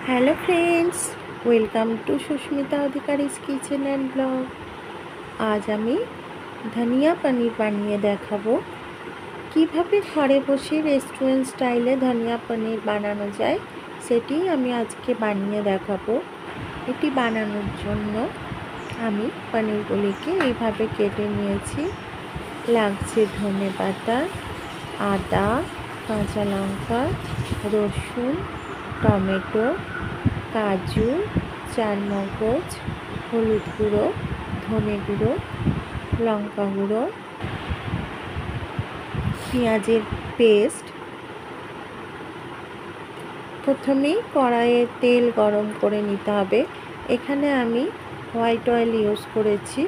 Hello friends, welcome to Susmita Adhikari's kitchen and blog. আজ আমি ধনিয়া পনির বানিয়ে দেখাবো কিভাবে ঘরে বসে রেস্টুরেন্ট স্টাইলে ধনিয়া পনির বানানো যায়। সেটি আমি আজকে বানিয়ে দেখাবো। এটি বানানোর জন্য আমি পনিরগুলিকে এইভাবে কেটে নিয়েছি। লাগছে ধনেপাতা, আদা, কাঁচা লঙ্কা, রসুন, টমেটো, কাজু, চারমগজ, হলুদ গুঁড়ো, ধনে গুঁড়ো, লঙ্কা গুঁড়ো, পেঁয়াজের পেস্ট। প্রথমেই কড়াইয়ে তেল গরম করে নিতে হবে। এখানে আমি হোয়াইট অয়েল ইউজ করেছি,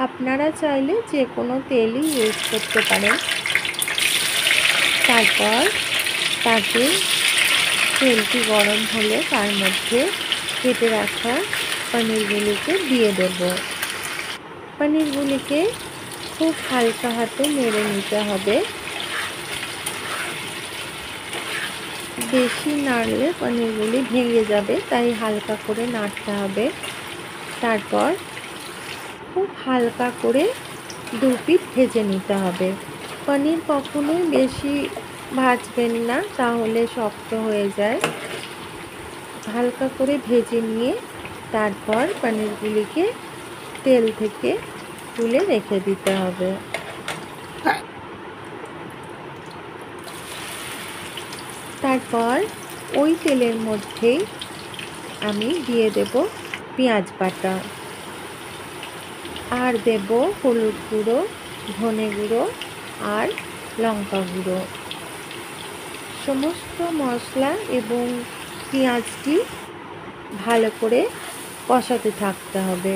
আপনারা চাইলে যে কোনো তেলই ইউজ করতে পারেন। তারপর তাতে তেলটি গরম হলে তার মধ্যে কেটে রাখা পনিরগুলিকে দিয়ে দেব। পনিরগুলিকে খুব হালকা হাতে নেড়ে নিতে হবে। বেশি নাড়লে পনিরগুলি ভেঙে যাবে, তাই হালকা করে নাড়তে হবে। তারপর খুব হালকা করে দু পিঠ ভেজে নিতে হবে। পনির কখনোই বেশি ভাজবেন না, তাহলে শক্ত হয়ে যায়। হালকা করে ভেজে নিয়ে তারপর পনিরগুলিকে তেল থেকে তুলে রেখে দিতে হবে। তারপর ওই তেলের মধ্যেই আমি দিয়ে দেব পেঁয়াজ বাটা, আর দেব হলুদ গুঁড়ো, ধনে গুঁড়ো আর লঙ্কা গুঁড়ো। সমস্ত মশলা এবং পেঁয়াজটি ভালো করে কষাতে থাকতে হবে।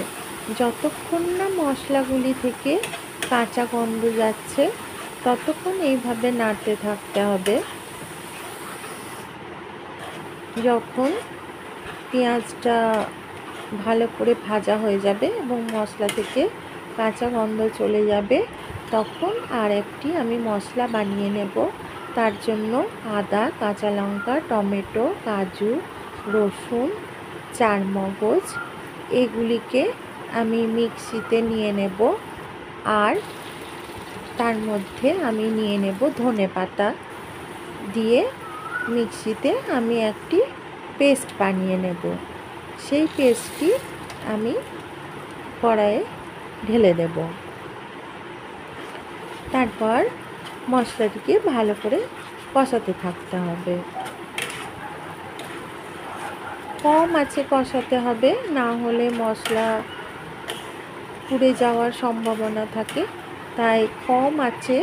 যতক্ষণ না মশলাগুলি থেকে কাঁচা গন্ধ যাচ্ছে ততক্ষণ এইভাবে নাড়তে থাকতে হবে। যখন পেঁয়াজটা ভালো করে ভাজা হয়ে যাবে এবং মশলা থেকে কাঁচা গন্ধ চলে যাবে, তখন আর একটি আমি মশলা বানিয়ে নেব। তার জন্য আদা, কাঁচা লঙ্কা, টমেটো, কাজু, রসুন, চারমগজ এগুলিকে আমি মিক্সিতে নিয়ে নেব। আর তার মধ্যে আমি নিয়ে নেব ধনেপাতা দিয়ে মিক্সিতে আমি একটি পেস্ট বানিয়ে নেব। সেই পেস্টটি আমি কড়াইয়ে ঢেলে দেব। তারপর মশলাটিকে ভালো করে কষাতে থাকতে হবে। কম আঁচে কষাতে হবে, না হলে মশলা পুড়ে যাওয়ার সম্ভাবনা থাকে। তাই কম আঁচে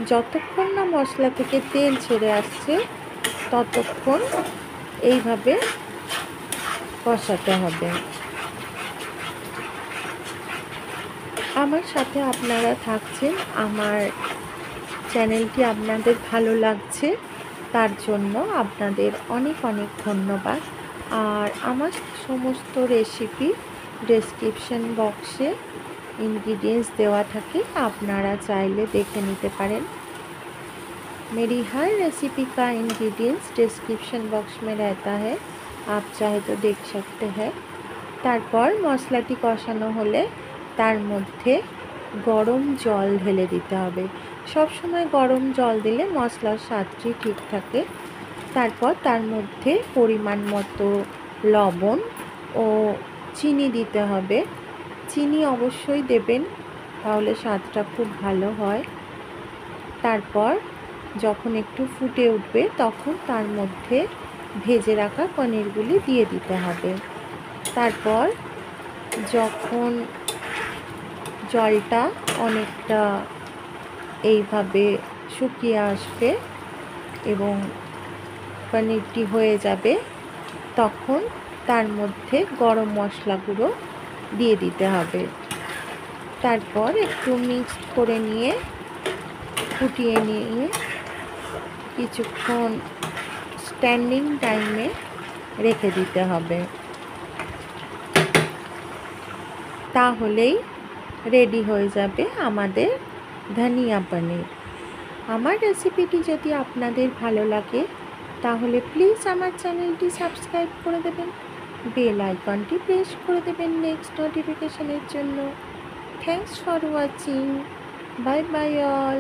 যতক্ষণ না মশলা থেকে তেল ছেড়ে আসছে ততক্ষণ এইভাবে কষাতে হবে। আমার সাথে আপনারা থাকছেন, আমার চ্যানেলটি আপনাদের ভালো লাগছে, তার জন্য আপনাদের অনেক অনেক ধন্যবাদ। আর আমার সমস্ত রেসিপি ডেসক্রিপশন বক্সে इंग्रेडिएंट्स देवा থাকে, আপনারা চাইলে দেখে নিতে পারেন। मेरी हर रेसिपी का इंग्रेडिएंट्स डिस्क्रिप्शन बॉक्स में रहता है, आप चाहे तो देख सकते हैं। তারপর মশলাটি কষানো হলে তার মধ্যে গরম জল ঢেলে দিতে হবে। সব সময় গরম জল দিলে মশলার স্বাদটি ঠিক থাকে। তারপর তার মধ্যে পরিমাণ মতো লবণ ও চিনি দিতে হবে। চিনি অবশ্যই দেবেন, তাহলে স্বাদটা খুব ভালো হয়। তারপর যখন একটু ফুটে উঠবে তখন তার মধ্যে ভেজে রাখা পনিরগুলি দিয়ে দিতে হবে। তারপর যখন জলটা অনেকটা এইভাবে শুকিয়ে আসবে এবং পনিরটি হয়ে যাবে, তখন তার মধ্যে গরম মশলা গুঁড়ো দিয়ে দিতে হবে। তারপর একটু মিক্সড করে নিয়ে ফুটিয়ে নিয়ে কিছুক্ষণ স্ট্যান্ডিং টাইমে রেখে দিতে হবে। তাহলেই রেডি হয়ে যাবে আমাদের ধনিয়া পনির। আমার রেসিপিটি যদি আপনাদের ভালো লাগে তাহলে প্লিজ আমার চ্যানেলটি সাবস্ক্রাইব করে দেবেন, বেল আইকনটি প্রেস করে দেবেন নেক্সট নোটিফিকেশনের জন্য। Thanks for watching. Bye bye all.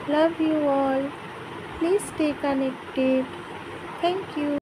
Love you all. Please stay connected. Thank you.